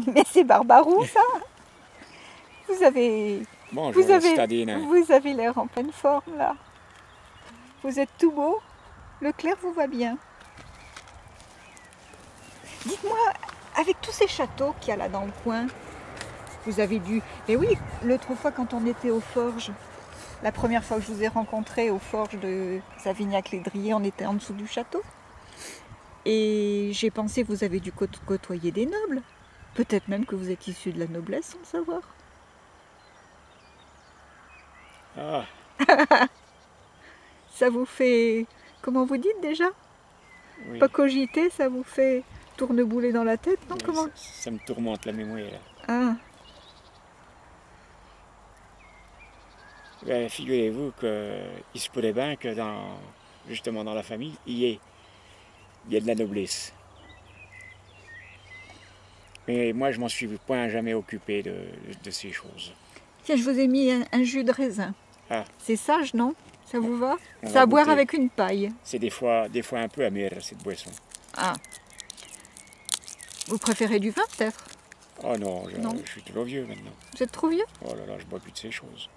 Mais c'est Barbaroux, ça. Vous avez Bonjour, citadine. vous avez l'air en pleine forme, là. Vous êtes tout beau. Le clair vous va bien. Dites-moi, avec tous ces châteaux qu'il y a là dans le coin, vous avez dû... Mais oui, l'autre fois quand on était aux Forges, la première fois que je vous ai rencontré aux Forges de Savignac-les-Driers, on était en dessous du château. Et j'ai pensé que vous avez dû côtoyer des nobles. Peut-être même que vous êtes issu de la noblesse sans le savoir. Ah, Ça vous fait... Comment vous dites déjà? oui. Pas cogiter, ça vous fait tournebouler dans la tête, non? Oui, Comment? ça me tourmente la mémoire. Là. Ah, Ben, figurez-vous qu'il se pourrait bien que justement dans la famille, il y ait de la noblesse. Mais moi, je m'en suis point jamais occupé de ces choses. tiens, je vous ai mis un jus de raisin. Ah. C'est sage, non? Ça vous va? On C'est va à boire goûter. avec une paille. C'est des fois un peu amer, cette boisson. Ah. Vous préférez du vin, peut-être? Oh non, Non. je suis trop vieux maintenant. Vous êtes trop vieux? Oh là là, je bois plus de ces choses.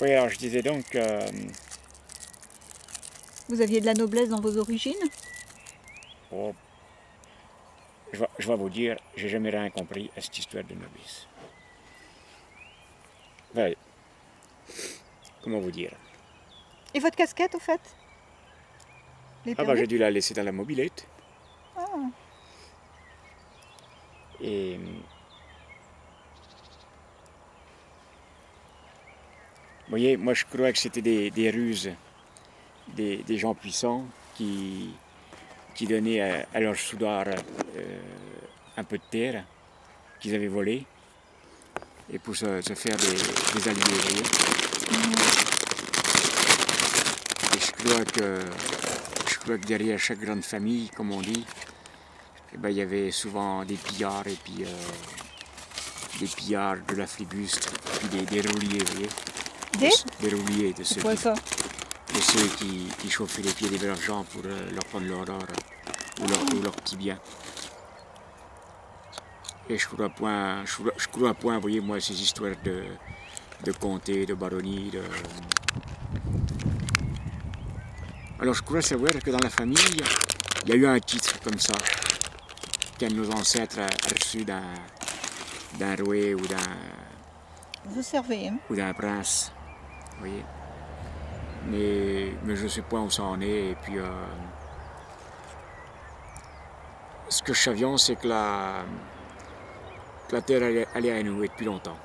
Oui, alors je disais donc... Vous aviez de la noblesse dans vos origines? oh, je vais vous dire, j'ai jamais rien compris à cette histoire de noblesse. Ouais. Comment vous dire? Et votre casquette, au fait? Les Ah bah j'ai dû la laisser dans la mobilette. Ah. Et... Vous voyez, moi je crois que c'était des ruses, des gens puissants qui donnaient à leurs soudards un peu de terre qu'ils avaient volé et pour se faire des alliés, vous voyez. Et je crois que derrière chaque grande famille, comme on dit, eh ben, il y avait souvent des pillards et puis des pillards de la flibuste, puis des rouliers, vous voyez. Des rouliers de ceux, qui chauffaient les pieds des braves gens pour leur prendre leur or ou leur petit bien. Et je crois point, vous voyez, moi, ces histoires de comté, de baronnie, Alors je crois savoir que dans la famille, il y a eu un titre comme ça, qu'un de nos ancêtres a reçu d'un roi ou Vous servez, hein? ou d'un prince, vous voyez. Mais je ne sais pas où ça en est. Et puis, ce que je savions, c'est que la terre allait à nous depuis longtemps.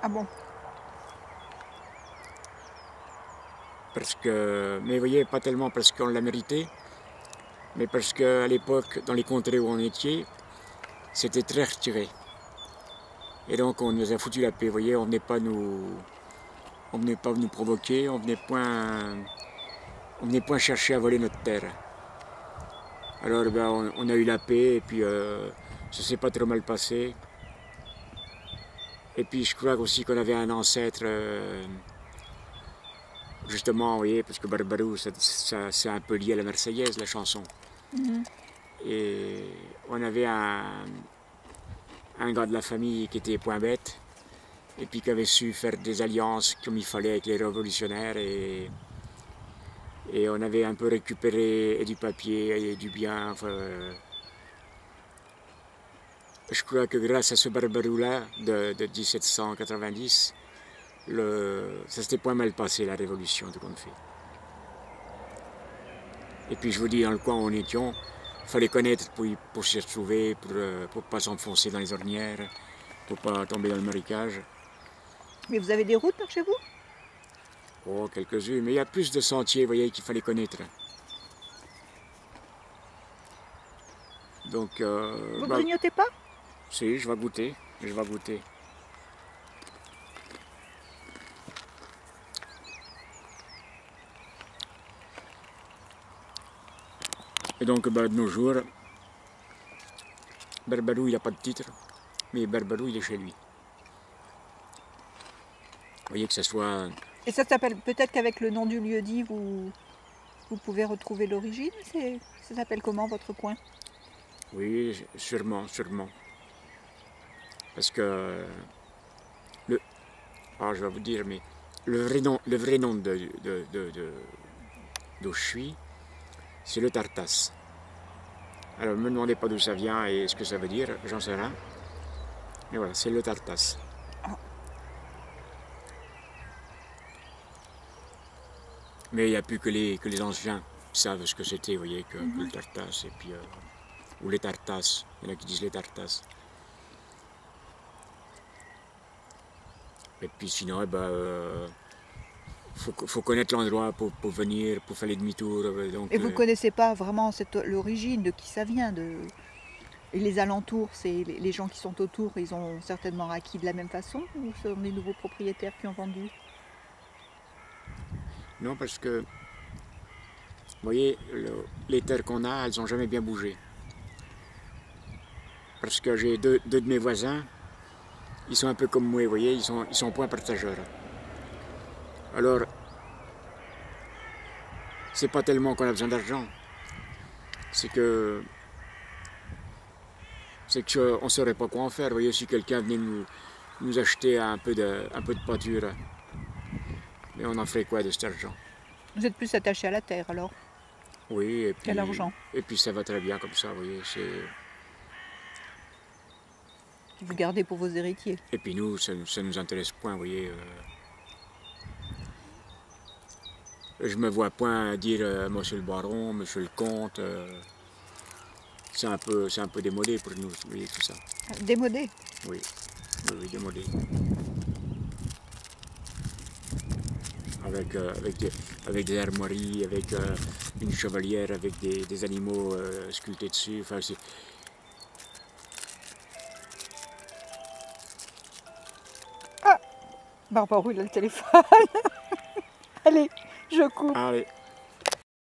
Ah bon? Parce que, mais vous voyez, pas tellement parce qu'on l'a mérité, mais parce qu'à l'époque, dans les contrées où on était, c'était très retiré. Et donc on nous a foutu la paix, vous voyez, on venait pas nous provoquer, on venait point chercher à voler notre terre. Alors ben, on a eu la paix et puis ça s'est pas trop mal passé. Et puis je crois aussi qu'on avait un ancêtre, justement, vous voyez, parce que Barbarou, c'est un peu lié à la Marseillaise, la chanson. Et on avait un gars de la famille qui était point bête, et puis qui avait su faire des alliances comme il fallait avec les révolutionnaires, et on avait un peu récupéré du papier et du bien. Enfin, je crois que grâce à ce Barbarou-là de 1790, ça s'était point mal passé, la révolution, tout compte fait. Et puis je vous dis, dans le coin où on était, il fallait connaître pour s'y retrouver, pour ne pas s'enfoncer dans les ornières, pour ne pas tomber dans le marécage. Mais vous avez des routes par chez vous? Oh, quelques-unes, mais il y a plus de sentiers, vous voyez, qu'il fallait connaître. Donc, Vous grignotez pas? Si, je vais goûter, Et donc, de nos jours, Barbarou, il n'a pas de titre, mais Barbarou, il est chez lui. Vous voyez que ce soit... Et ça s'appelle, peut-être qu'avec le nom du lieu-dit, vous pouvez retrouver l'origine? Ça s'appelle comment, votre coin? Oui, sûrement, sûrement. Parce que, le, je vais vous dire, mais le vrai nom d'où je suis, c'est le Tartas. Alors, ne me demandez pas d'où ça vient et ce que ça veut dire, j'en sais rien. Mais voilà, c'est le Tartas. Mais il n'y a plus que les anciens qui savent ce que c'était, vous voyez, que le Tartas, et puis, ou les Tartas, il y en a qui disent les Tartas. Et puis sinon, faut connaître l'endroit pour venir, pour faire les demi-tours. Et vous ne connaissez pas vraiment l'origine de qui ça vient et les alentours, c'est les gens qui sont autour, ils ont certainement acquis de la même façon ou ce sont des nouveaux propriétaires qui ont vendu? Non, parce que, vous voyez, les terres qu'on a, elles n'ont jamais bien bougé. Parce que j'ai deux de mes voisins, ils sont un peu comme moi, vous voyez, ils sont point partageurs. Alors, c'est pas tellement qu'on a besoin d'argent, c'est que on ne saurait pas quoi en faire. Vous voyez, si quelqu'un venait nous acheter un peu de pâture, mais on en ferait quoi de cet argent? Vous êtes plus attaché à la terre alors Oui, qu'à l'argent. Et puis ça va très bien comme ça, vous voyez. Vous gardez pour vos héritiers. Et puis nous, ça nous intéresse point, vous voyez. Je me vois point dire Monsieur le Baron, Monsieur le Comte. C'est un peu démodé pour nous, vous voyez, tout ça. Démodé? Oui, oui, démodé. Avec des armoiries, avec une chevalière, avec des animaux sculptés dessus. Enfin, Ah, Barbarou, il a le téléphone. Allez, je coupe. Allez.